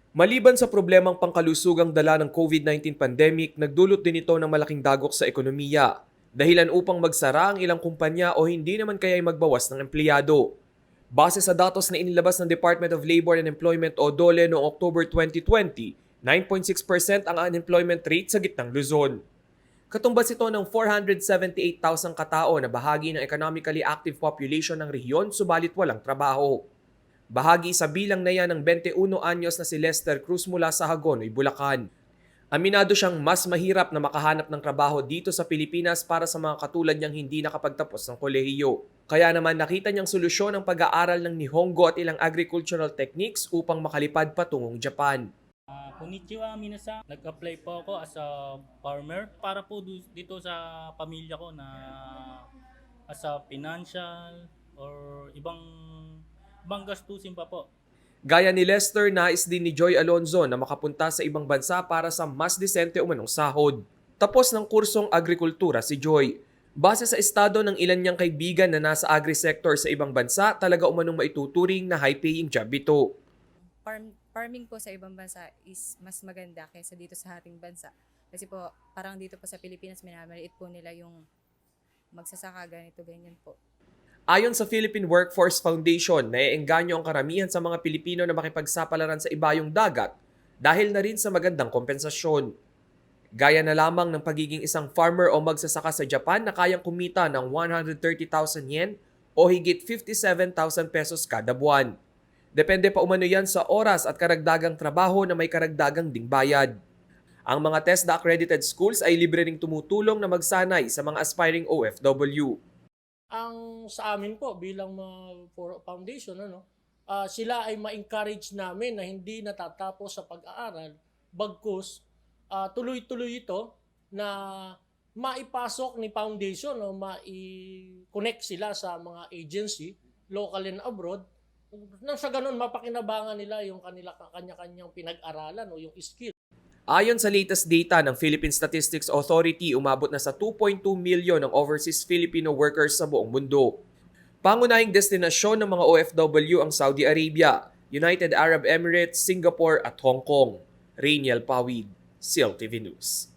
Maliban sa problemang pangkalusugang dala ng COVID-19 pandemic, nagdulot din ito ng malaking dagok sa ekonomiya. Dahilan upang magsara ang ilang kumpanya o hindi naman kaya'y magbawas ng empleyado. Base sa datos na inilabas ng Department of Labor and Employment o DOLE noong October 2020, 9.6% ang unemployment rate sa gitnang Luzon. Katumbas ito ng 478,000 katao na bahagi ng economically active population ng rehiyon subalit walang trabaho. Bahagi sa bilang na yan ng 21 anyos na si Lester Cruz mula sa Hagonoy, Bulacan. Aminado siyang mas mahirap na makahanap ng trabaho dito sa Pilipinas para sa mga katulad niyang hindi nakapagtapos ng kolehiyo. Kaya naman nakita niyang solusyon ang pag-aaral ng Nihongo at ilang agricultural techniques upang makalipad patungong Japan. Konnichiwa minasan, nag-apply po ako as a farmer para po dito sa pamilya ko na as a financial or ibang gastusin pa po. Gaya ni Lester, nais din ni Joy Alonzo na makapunta sa ibang bansa para sa mas disente umanong sahod. Tapos ng kursong agrikultura si Joy. Base sa estado ng ilan niyang kaibigan na nasa agri-sector sa ibang bansa, talaga umanong maituturing na high-paying job ito. Farming po sa ibang bansa is mas maganda kaysa dito sa ating bansa. Kasi po, parang dito po sa Pilipinas, minamaliit po nila yung magsasaka, ganito, ganyan po. Ayon sa Philippine Workforce Foundation, naiengganyo ang karamihan sa mga Pilipino na makipagsapalaran sa ibayong dagat dahil na rin sa magandang kompensasyon. Gaya na lamang ng pagiging isang farmer o magsasaka sa Japan na kayang kumita ng 130,000 yen o higit 57,000 pesos kada buwan. Depende pa umano yan sa oras at karagdagang trabaho na may karagdagang ding bayad. Ang mga TESDA-accredited schools ay libre ring tumutulong na magsanay sa mga aspiring OFW. Ang sa amin po bilang foundation, sila ay ma-encourage namin na hindi natatapos sa pag-aaral, bagkus tuloy-tuloy ito na maipasok ni foundation o mai-connect sila sa mga agency, local and abroad, nang sa ganun mapakinabangan nila yung kanya-kanyang pinag-aralan o yung skill. Ayon sa latest data ng Philippine Statistics Authority, umabot na sa 2.2 milyon ang overseas Filipino workers sa buong mundo. Pangunahing destinasyon ng mga OFW ang Saudi Arabia, United Arab Emirates, Singapore at Hong Kong. Rainiel Pawid, SEAL TV News.